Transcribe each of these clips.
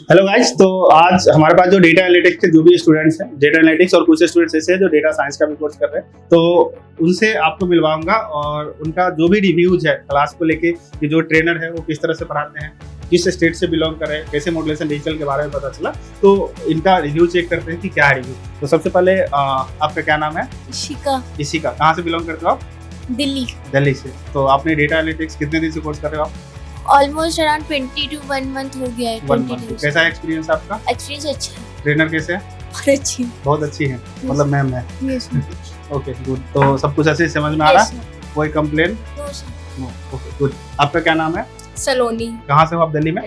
Hello guys, तो आज हमारे पास जो डेटा एनालिटिक्स के जो भी स्टूडेंट्स हैं, डेटा एनालिटिक्स और कुछ स्टूडेंट्स ऐसे हैं जो डेटा साइंस का भी कोर्स कर रहे हैं, तो उनसे आपको मिलवाऊंगा और उनका जो भी रिव्यूज है क्लास को लेके कि जो ट्रेनर है वो किस तरह से पढ़ाते हैं, किस स्टेट से बिलोंग कर रहे हैं, कैसे मॉडुलेशन डिजिटल के बारे में पता चला, तो इनका रिव्यू चेक करते हैं कि क्या है रिव्यू। तो सबसे पहले आपका क्या नाम है? इशिका। कहाँ से बिलोंग करते हो आप? दिल्ली से। तो आपने डेटा एनालिटिक्स कितने दिन से कोर्स कर रहे हो आप? ऑलमोस्ट अराउंड 20 to 1 month हो गया है। 1 month। कैसा है एक्सपीरियंस आपका? एक्सपीरियंस अच्छा है। ट्रेनर कैसे है? बहुत अच्छी है, मतलब मैम है। Okay good. तो सब कुछ ऐसे समझ में आ रहा है? कोई कंप्लेन? नो। Okay good. आपका क्या नाम है? सलोनी। कहाँ से हो आप? दिल्ली में?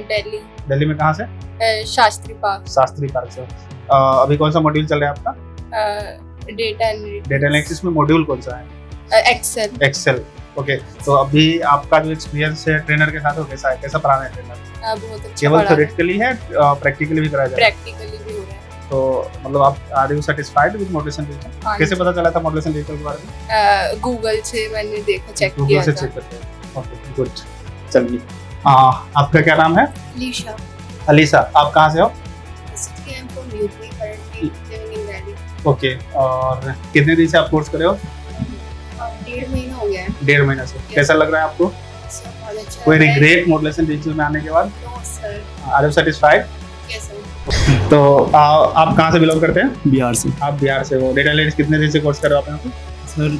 दिल्ली में कहाँ से? शास्त्री पार्क से। अभी कौन सा मॉड्यूल चल रहा है आपका? डेटा एनालिसिस में मॉड्यूल कौन सा है? एक्सेल। ओके। तो अभी आपका जो एक्सपीरियंस है ट्रेनर के साथ, वो कैसा है? कैसा पढ़ाना है ट्रेनर? बहुत अच्छा। केवल थ्योरेटिकली है, प्रैक्टिकली भी कराया जा रहा है? प्रैक्टिकली भी हो रहा है। तो मतलब आप are you satisfied with Modulation Digital? कैसे पता चला था मॉडुलेशन डिजिटल के बारे में? गूगल से मैंने देखा, चेक गूगल किया से था। चेक करते हैं। Okay good. चलिए, आपका क्या नाम है? अलीशा। आप कहाँ से हो? ओके। और कितने दिन से आप कोर्स कर रहे हो? 1.5 महीना हो गया है। 1.5 महीना से। कैसा लग रहा है आपको? कोई रिग्रेट मॉडुलेशन डिजिटल में आने के बाद? Are you satisfied? तो आप कहाँ से बिलोंग करते हैं? बिहार से। आप बिहार से हो। डेटा एनालिटिक्स कितने दिन से कोर्स कर रहे हो आप यहाँ पे? सर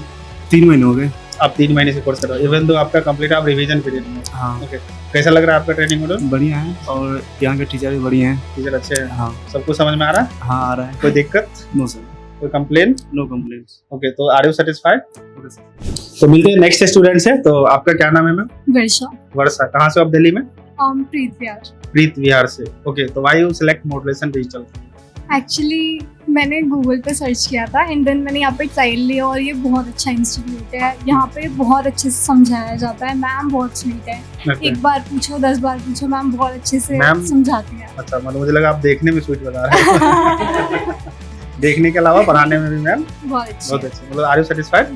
3 महीने हो गए। आप 3 महीने से कोर्स कर रहे हो, इवन दो आपका कंप्लीट आप रिवीजन पीरियड में। हाँ। ओके। कैसा लग रहा है आपका ट्रेनिंग मॉड्यूल? बढ़िया है और यहाँ के टीचर भी बढ़िया हैं। टीचर अच्छे हैं? हाँ। सब कुछ समझ में आ रहा है? हाँ आ रहा है। कोई दिक्कत? No sir. कोई कंप्लेन? No complaints. ओके। तो आर यू सेटिस्फाइड? तो मिलते हैं नेक्स्ट स्टूडेंट से। तो आपका क्या नाम है मैम? वर्षा। कहाँ से हो आप? दिल्ली में? प्रीत विहार से। ओके। तो why you select modulation digital? Actually मैंने गूगल पे सर्च किया था एंड देन मैंने यहाँ पे ट्रायल लिया और ये बहुत अच्छा इंस्टीट्यूट है। यहाँ पे बहुत अच्छे से समझाया जाता है। मैम बहुत स्वीट है। एक बार पूछो 10 बार पूछो, मैम बहुत अच्छे से समझाती है। अच्छा, मतलब मुझे लगा आप देखने में स्वीट बता रहे हैं। देखने के अलावा पढ़ाने में भी मैम बहुत अच्छे। मतलब आर यू सेटिस्फाइड?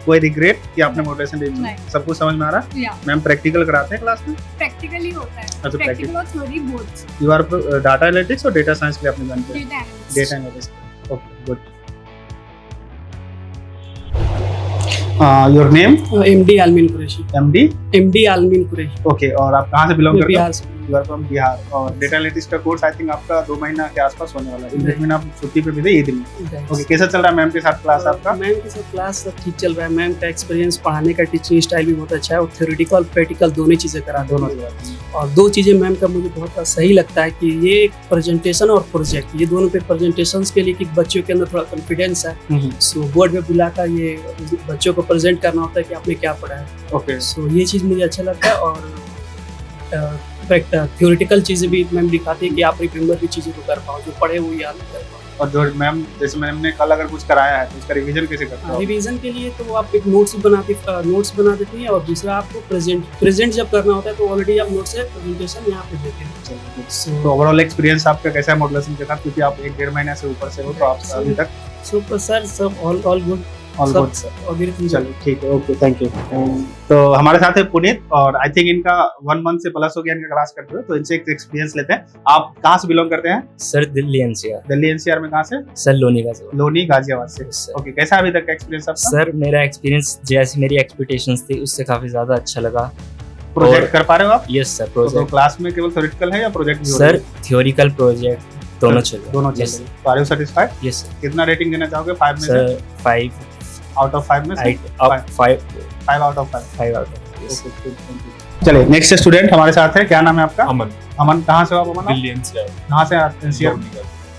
कोई रिग्रेट कि आपने मॉडुलेशन डिजिटल? सब कुछ समझ में आ रहा है? मैम प्रैक्टिकल कराते हैं क्लास में? प्रैक्टिकली होता है। अच्छा, प्रैक्टिकल और theory both. You are data analytics और डेटा साइंस के लिए आपने ज्वाइन किया? Data analytics. Okay good. Your name? MD Alamin Qureshi. MD Alamin Qureshi. Okay. और आप कहाँ से बिलोंग करते हो? बिहार से। You are from Bihar. और डेटा एनालिटिक्स का कोर्स आई थिंक आपका 2 महीना के आसपास होने वाला है। 1 महीना आप छुट्टी पे भी थे, ईद में। ओके। कैसा चल रहा है मैम के साथ क्लास आपका? मैम के साथ क्लास सब ठीक चल रहा है। मैम का एक्सपीरियंस, पढ़ाने का टीचिंग स्टाइल भी बहुत अच्छा है और थ्योरेटिकल और प्रैक्टिकल दोनों चीज़ें कराते हैं। और 2 चीज़ें मैम का मुझे बहुत सही लगता है कि ये प्रेजेंटेशन और प्रोजेक्ट, ये दोनों पे प्रेजेंटेशन के लिए कि बच्चों के अंदर थोड़ा कॉन्फिडेंस है। सो बोर्ड में बुलाकर ये बच्चों को प्रेजेंट करना होता है कि आपने क्या पढ़ा है। ओके। सो ये चीज़ मुझे अच्छा लगता है। और थ्योरेटिकल चीज़ें भी मैम दिखाती है कि आप रिमेम्बर भी चीज़ों को कर पाओ, जो पढ़े वो याद कर पाओ। और जो मैम, जैसे मैम ने कल अगर कुछ कराया है तो उसका रिवीजन कैसे करते हो? रिवीजन के लिए तो आप एक नोट्स बना देती हैं और दूसरा आपको प्रेजेंट जब करना होता है तो ऑलरेडी आप नोट्स से प्रेजेंटेशन यहाँ पे देते हैं। तो ओवरऑल एक्सपीरियंस आपका कैसा है मॉडुलेशन के साथ, क्योंकि आप 1-1.5 महीने से ऊपर से हो, तो आप अभी तक? सुपर सर, सब ऑल गुड। चलिए ठीक है। Okay, thank you. तो हमारे साथ है पुनीत, और आई थिंक इनका 1 मंथ से प्लस हो गया इनका क्लास करते हुए, तो इनसे एक एक्सपीरियंस लेते हैं। आप कहाँ से बिलोंग करते हैं? Sir Delhi NCR. Delhi NCR में कहाँ से? सर लोनी गाजियाबाद से। ओके। कैसा अभी तक का एक्सपीरियंस आपका? सर मेरा एक्सपीरियंस जैसी मेरी एक्सपेक्टेशंस थी उससे काफी ज्यादा अच्छा लगा। प्रोजेक्ट कर पा रहे हो आप? Yes sir. प्रोजेक्ट तो क्लास में केवल थ्योरेटिकल है या प्रोजेक्ट भी? सर थ्योरिकल प्रोजेक्ट दोनों चल रहे हैं। Yes. तो are you satisfied? Yes sir. कितना रेटिंग देना चाहोगे 5 में से? सर 5 आउट ऑफ 5 में से? 5 आउट ऑफ 5। चलिए नेक्स्ट स्टूडेंट हमारे साथ है। क्या नाम है आपका? अमन। कहाँ से हो आप अमन? दिल्ली एनसीआर। कहाँ से? एनसीआर।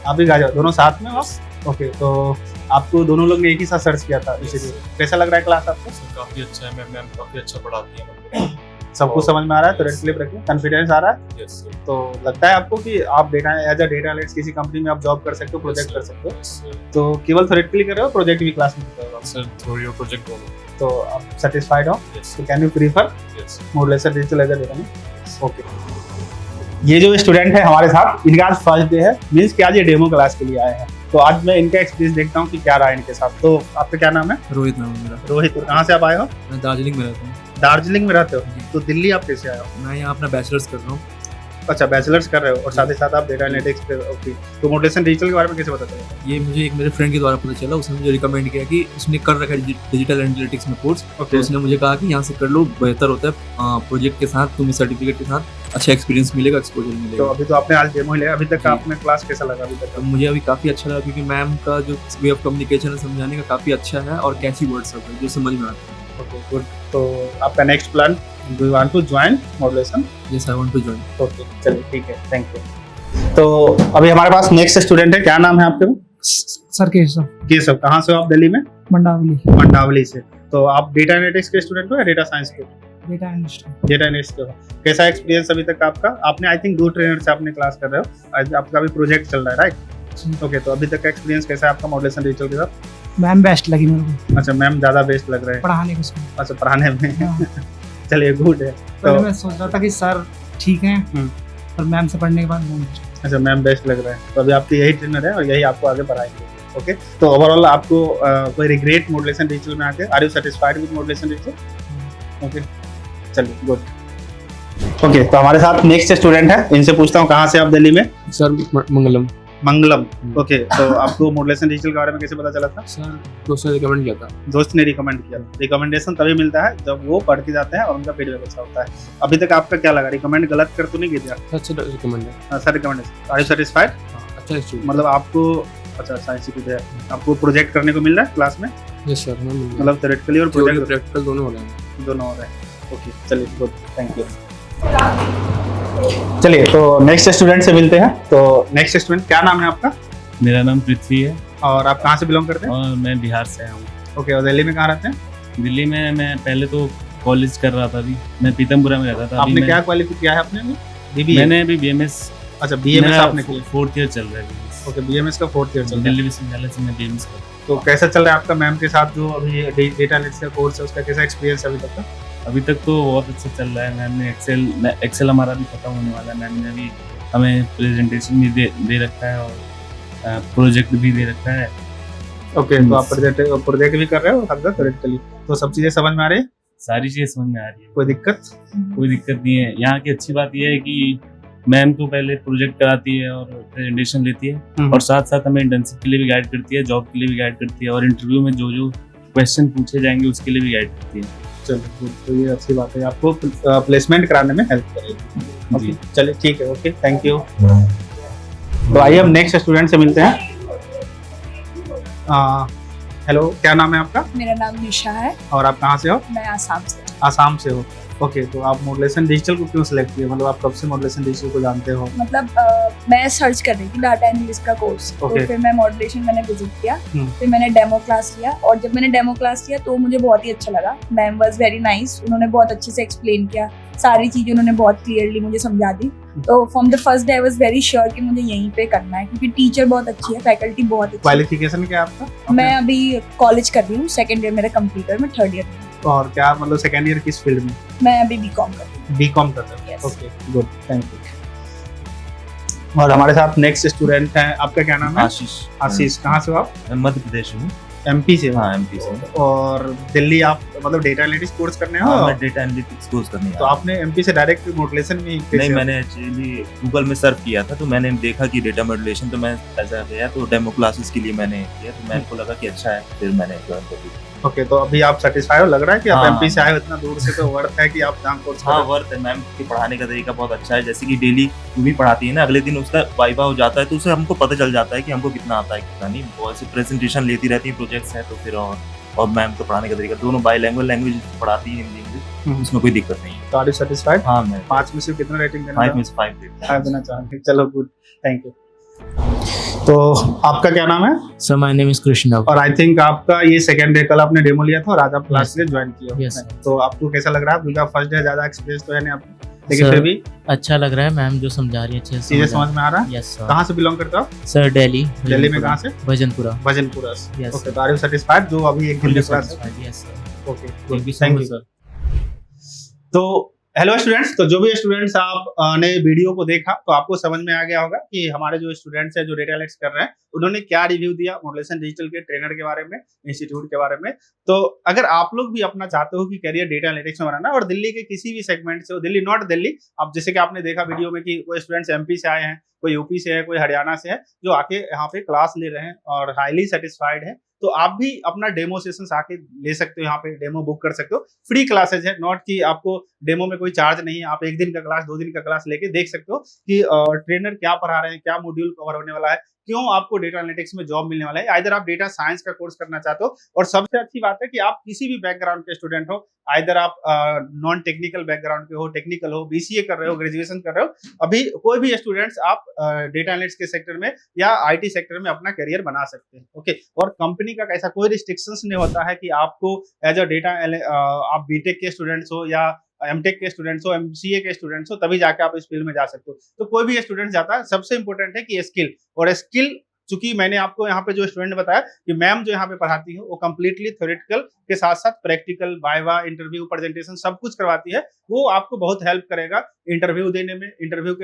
आप भी गाजियाबाद, दोनों साथ में हो? ओके। तो आपको दोनों लोग ने एक ही साथ सर्च किया था, इसीलिए कैसा लग रहा है क्लास आपको? काफी अच्छा है मैम काफी अच्छा पढ़ाती है। सब कुछ समझ में आ रहा है? तो रेड क्लिप रखिए। कॉन्फिडेंस आ रहा है? Yes sir. तो लगता है आपको कि आप data as a data analyst किसी कंपनी में आप जॉब कर सकते हो, प्रोजेक्ट कर सकते हो? तो केवल थ्योरेटिकली कर रहे हो, प्रोजेक्ट भी क्लास में कर रहे हो? सर थ्योरी और प्रोजेक्ट दोनों। तो आप सेटिस्फाइड हो? तो can you prefer Modulation Digital as a data analyst? Okay. ये जो स्टूडेंट है हमारे साथ, इनका आज फर्स्ट डे है, मीन्स कि आज ये डेमो क्लास के लिए आए हैं। तो आज मैं इनका एक्सपीरियंस देखता हूँ कि क्या रहा है इनके साथ। तो आपका क्या नाम है? रोहित नाम है मेरा। रोहित। कहाँ से आप आए हो? मैं दार्जिलिंग में रहता हूँ। दार्जिलिंग में रहते हो? तो दिल्ली आप कैसे आए हो? मैं यहाँ अपना बैचलर्स कर रहा हूँ। अच्छा बैचलर्स कर रहे हो और साथ ही साथ आप डेटा एनालिटिक्स पे ओके। तो मॉडरेशन डिजिटल के बारे में कैसे पता चला? ये मुझे एक मेरे फ्रेंड के द्वारा पता चला। उसने मुझे रिकमेंड किया कि उसने कर रखा है डिजिटल एनालिटिक्स में कोर्स। ओके। तो उसने मुझे कहा कि यहाँ से कर लो, बेहतर होता है। प्रोजेक्ट के साथ तुम्हें सर्टिफिकेट के साथ अच्छा एक्सपीरियंस मिलेगा, एक्सपोजर तो मिलेगा। अभी तो आपने आज डेमो लिया, अभी तक जी। आपने क्लास कैसा लगा अभी तक? तो मुझे अभी काफ़ी अच्छा लगा क्योंकि मैम का जो वे ऑफ कम्युनिकेशन है, समझाने का काफ़ी अच्छा है और कैची वर्ड्स होते हैं जो समझ में आते हैं। Okay good. तो आपका next plan, do you want to join Modulation? Yes, I want to join. Okay चलिए ठीक है, थैंक यू। तो अभी हमारे पास नेक्स्ट स्टूडेंट है, क्या नाम है आपके? सर केशव, केशव। कहाँ से हो आप? दिल्ली में? मंडावली, मंडावली से। तो आप डेटा एनालिटिक्स के स्टूडेंट हो या डेटा साइंस के? Data analyst. डेटा एनालिस्ट के हो। कैसा एक्सपीरियंस अभी तक आपका? आपने आई थिंक 2 ट्रेनर से आपने क्लास कर रहे हो, आज आपका भी प्रोजेक्ट चल रहा है राइट? ओके, तो अभी तक का एक्सपीरियंस कैसा है आपका मॉडरेशन डिजिटल के साथ? मैम बेस्ट लगी मेरे को अच्छा, मैम ज़्यादा बेस्ट लग रहे हैं। पढ़ाने को। अच्छा, पढ़ाने में हाँ। चलिए गुड है। पहले तो मैं सोच रहा था कि सर ठीक हैं, पर मैम से पढ़ने के बाद मैम अच्छा, मैम बेस्ट लग रहा है। तो अभी आपके यही ट्रेनर है और यही आपको आगे बढ़ाएंगे। ओके, तो ओवरऑल आपको कोई रिग्रेट मॉडरेशन डिजिटल में आके? Are you satisfied with Modulation Digital? Okay चलिए गुड। ओके, तो हमारे साथ नेक्स्ट स्टूडेंट है, इनसे पूछता हूँ कहाँ से आप दिल्ली में? सर मंगलम। मंगलम। ओके, तो आपको मॉडरेशन डिजिटल के बारे में कैसे पता चला था? सर दोस्त ने रिकमेंड किया था। दोस्त ने रिकमेंड किया। रिकमेंडेशन तभी मिलता है जब वो पढ़ के जाते हैं और उनका फीडबैक अच्छा होता है। अभी तक आपका क्या लगा, रिकमेंड गलत कर तो नहीं किया? अच्छा रिकमेंड है। Sir recommendation, are you satisfied? अच्छा इंस्टीट्यूट। मतलब आपको अच्छा साइंस इंस्टीट्यूट है, आपको प्रोजेक्ट करने को मिल रहा है क्लास में? यस सर, मतलब थ्योरेटिकली और प्रोजेक्ट प्रैक्टिकल दोनों हो रहे हैं। दोनों हो रहे हैं। ओके चलिए गुड, थैंक यू। चलिए तो नेक्स्ट स्टूडेंट से मिलते हैं। तो नेक्स्ट स्टूडेंट, क्या नाम है आपका? मेरा नाम पृथ्वी है और आप कहाँ से बिलोंग करते हैं? और मैं बिहार से आया हूँ। ओके, और दिल्ली में कहाँ रहते हैं? दिल्ली में मैं पहले तो कॉलेज कर रहा था, अभी मैं पीतमपुरा में रहता था। आपने क्या क्वालिफाई किया है आपने? बीबीए? मैंने अभी बीएमएस। अच्छा, बीएमएस आपने किया? 4th ईयर चल रहा है। ओके, बीएमएस का 4th ईयर चल रहा है। दिल्ली विश्वविद्यालय से मैं बीएमएस कर रहा हूँ। तो कैसा चल रहा है आपका मैम के साथ जो अभी डेटा एनालिटिक्स का कोर्स है, उसका कैसा एक्सपीरियंस है अभी तक का? अभी तक तो बहुत अच्छा चल रहा है। मैम ने एक्सेल हमारा भी खत्म होने वाला है। मैम ने अभी हमें प्रेजेंटेशन भी दे रखा है और प्रोजेक्ट भी दे रखा है। ओके, तो आप प्रोजेक्ट भी कर रहे हो हद तक थ्योरेटिकली, तो सब चीज़ें समझ में आ रही है? सारी चीज़ें समझ में आ रही है, कोई दिक्कत? कोई दिक्कत नहीं है। यहाँ की अच्छी बात यह है कि मैम तो पहले प्रोजेक्ट कराती है और प्रेजेंटेशन लेती है और साथ साथ हमें इंटर्नशिप के लिए भी गाइड करती है, जॉब के लिए भी गाइड करती है और इंटरव्यू में जो जो क्वेश्चन पूछे जाएंगे उसके लिए भी गाइड करती है। चलिए, तो ये अच्छी बात है, आपको प्लेसमेंट कराने में हेल्प करेगी। ओके चलिए ठीक है, ओके थैंक यू। तो आइए हम नेक्स्ट स्टूडेंट से मिलते हैं। हेलो, क्या नाम है आपका? मेरा नाम निशा है और आप कहाँ से हो? मैं आसाम से। आसाम से हो। ओके, तो आप मॉडरेशन डिजिटल को क्यों सिलेक्ट किए? मतलब आप कब से मॉडरेशन डिजिटल को जानते हो? मतलब मैं सर्च कर रही थी डाटा एनालिस्ट का कोर्स, तो Okay. फिर मैं मॉडरेशन मैंने विजिट किया, हम्म। फिर मैंने डेमो क्लास लिया और जब मैंने डेमो क्लास लिया तो मुझे बहुत ही अच्छा लगा। मैम वाज वेरी नाइस, उन्होंने बहुत अच्छे से एक्सप्लेन किया, सारी चीज़ें उन्होंने बहुत क्लियरली मुझे समझा दी। तो from the first day I was very sure कि मुझे यहीं पे करना है क्योंकि टीचर बहुत अच्छी है, फैकल्टी बहुत अच्छी है। क्वालिफिकेशन क्या है आपका? मैं अभी कॉलेज कर रही हूँ, सेकेंड ईयर मेरा कंप्लीट है, मैं थर्ड ईयर में। और क्या मतलब सेकेंड ईयर किस फील्ड में? मैं अभी बीकॉम कर रही हूँ। बीकॉम कर रहे Yes. हो? Okay good, thank you. और हमारे साथ नेक्स्ट स्टूडेंट है, आपका क्या नाम है? आशीष। आशीष, कहाँ से हो आप? मैं मध्य प्रदेश में। एमपी से हो? हाँ, एमपी से। और दिल्ली आप मतलब डेटा एनालिटिक्स कोर्स करने हो? हाँ, मैं डेटा एनालिटिक्स कोर्स करने तो आपने एमपी से डायरेक्ट मॉडरेशन में नहीं, मैंने एक्चुअली गूगल में सर्च किया था तो मैंने देखा कि डेटा मॉडरेशन, तो मैं ऐसा गया तो डेमो क्लासेस के लिए मैंने किया, तो मेरे को लगा कि अच्छा है, फिर मैंने ज्वाइन कर लिया। ओके, तो अभी आप सेटिस्फाई हो? लग रहा है कि आप हाँ, एमपी से आए हो इतना दूर से, तो वर्थ है कि आप जहाँ कोर्स कर हाँ रहे हो? वर्थ है। मैम के पढ़ाने का तरीका बहुत अच्छा है, जैसे कि डेली जो भी पढ़ाती है ना, अगले दिन उसका वाइवा हो जाता है तो उससे हमको पता चल जाता है कि हमको कितना आता है कितना नहीं। वो ऐसे प्रेजेंटेशन लेती रहती है, प्रोजेक्ट्स है तो फिर और मैम को पढ़ाने का तरीका दोनों बाईलैंग्वेज लैंग्वेज पढ़ाती है, हिंदी इंग्लिश, उसमें कोई दिक्कत नहीं है। तो आर यू सेटिस्फाइड? हाँ, मैं 5 में से कितना रेटिंग देना? 5 में से 5 देता हूँ। 5 देना चाहेंगे। चलो गुड, थैंक यू। तो आपका क्या नाम है? Sir my name is Krishna. और आई थिंक आपका ये सेकंड डे, कल आपने डेमो लिया था और आज आप क्लास के ज्वाइन किए हो। तो आपको कैसा लग रहा है? क्योंकि फर्स्ट डे ज्यादा एक्सपीरियंस तो है नहीं आपको, लेकिन फिर भी अच्छा लग रहा है। मैम जो समझा रही है अच्छे से चीजें समझ में आ रहा है? Yes sir. कहाँ से बिलोंग करते हो आप? सर दिल्ली। दिल्ली में कहाँ से? भजनपुरा। भजनपुरा से। Yes, ओके, तो आर यू सेटिस्फाइड जो अभी एक दिन की क्लास है? Yes sir. Okay, thank you thank you sir. तो हेलो स्टूडेंट्स, तो जो भी स्टूडेंट्स आप ने वीडियो को देखा तो आपको समझ में आ गया होगा कि हमारे जो स्टूडेंट्स हैं जो डेटा एनालिटिक्स कर रहे हैं उन्होंने क्या रिव्यू दिया मॉडुलेशन डिजिटल के ट्रेनर के बारे में, इंस्टीट्यूट के बारे में। तो अगर आप लोग भी अपना चाहते हो कि करियर डेटा एनालिटिक्स में बनाना और दिल्ली के किसी भी सेगमेंट से हो, दिल्ली नॉट दिल्ली, अब जैसे कि आपने देखा वीडियो में कि कोई स्टूडेंट्स एमपी से आए हैं, कोई यूपी से है, कोई हरियाणा से है, जो आके यहाँ पे क्लास ले रहे हैं और हाईली सेटिस्फाइड है, तो आप भी अपना डेमो सेशन आके ले सकते हो, यहाँ पे डेमो बुक कर सकते हो। फ्री क्लासेज है, नॉट कि आपको डेमो में कोई चार्ज नहीं है, आप 1 दिन का क्लास 2 दिन का क्लास लेके देख सकते हो कि ट्रेनर क्या पढ़ा रहे हैं, क्या मॉड्यूल कवर होने वाला है, क्यों आपको डेटा एनालिटिक्स में जॉब मिलने वाला है। आइदर आप डेटा साइंस का कोर्स करना चाहते हो, और सबसे अच्छी बात है कि आप किसी भी बैकग्राउंड के स्टूडेंट हो, आइदर आप नॉन टेक्निकल बैकग्राउंड के हो, टेक्निकल हो, बीसीए कर रहे हो, ग्रेजुएशन कर रहे हो, अभी कोई भी स्टूडेंट्स आप डेटा एनालिटिक्स के सेक्टर में या आईटी सेक्टर में अपना करियर बना सकते हैं। ओके, और कंपनी का ऐसा कोई रिस्ट्रिक्शंस नहीं होता है कि आपको एज अ डेटा आप बीटेक के स्टूडेंट्स हो या एमटेक के स्टूडेंट्स हो, एमसीए के स्टूडेंट्स हो, तभी जाके आप इस फील्ड में जा सकते हो। तो कोई भी स्टूडेंट जाता है, सबसे इंपॉर्टेंट है कि स्किल, और स्किल चूंकि मैंने आपको यहाँ पे जो स्टूडेंट बताया कि मैम जो यहाँ पे पढ़ाती है वो कंप्लीटली थ्योरेटिकल के साथ साथ प्रैक्टिकल, वाइवा, इंटरव्यू, प्रेजेंटेशन सब कुछ करवाती है। वो आपको बहुत हेल्प करेगा इंटरव्यू देने में, इंटरव्यू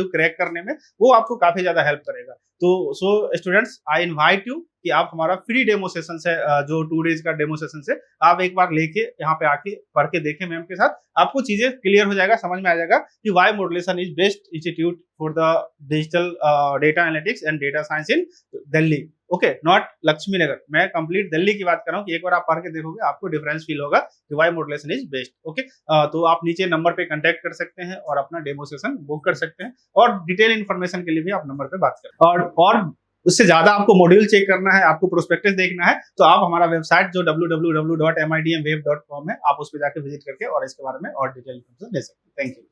क्रैक करने में, वो आपको काफी ज्यादा हेल्प करेगा। तो so students, I invite you कि आप हमारा फ्री डेमो सेशन है, जो 2 डेज का डेमो सेशन है, आप एक बार लेके यहाँ पे आके पढ़ के देखें मैम के साथ, आपको चीजें क्लियर हो जाएगा, समझ में आ जाएगा कि why Modulation is best institute for the digital data analytics and data science in Delhi. Okay, not Lakshmi Nagar, मैं कंप्लीट दिल्ली की बात कर रहा हूँ कि एक बार आप पढ़ के देखोगे आपको डिफरेंस फील होगा कि why Modulation is best. Okay, तो आप नीचे नंबर पे कांटेक्ट कर सकते हैं और अपना डेमो सेशन बुक कर सकते हैं, और डिटेल इन्फॉर्मेशन के लिए भी आप नंबर पे बात करें। और उससे ज्यादा आपको मॉड्यूल चेक करना है, आपको प्रोस्पेक्टस देखना है, तो आप हमारा वेबसाइट जो www.midmwave.com है, आप उस पर जाके विजिट करके और इसके बारे में और डिटेल इन्फॉर्मेशन ले सकते हैं। Thank you.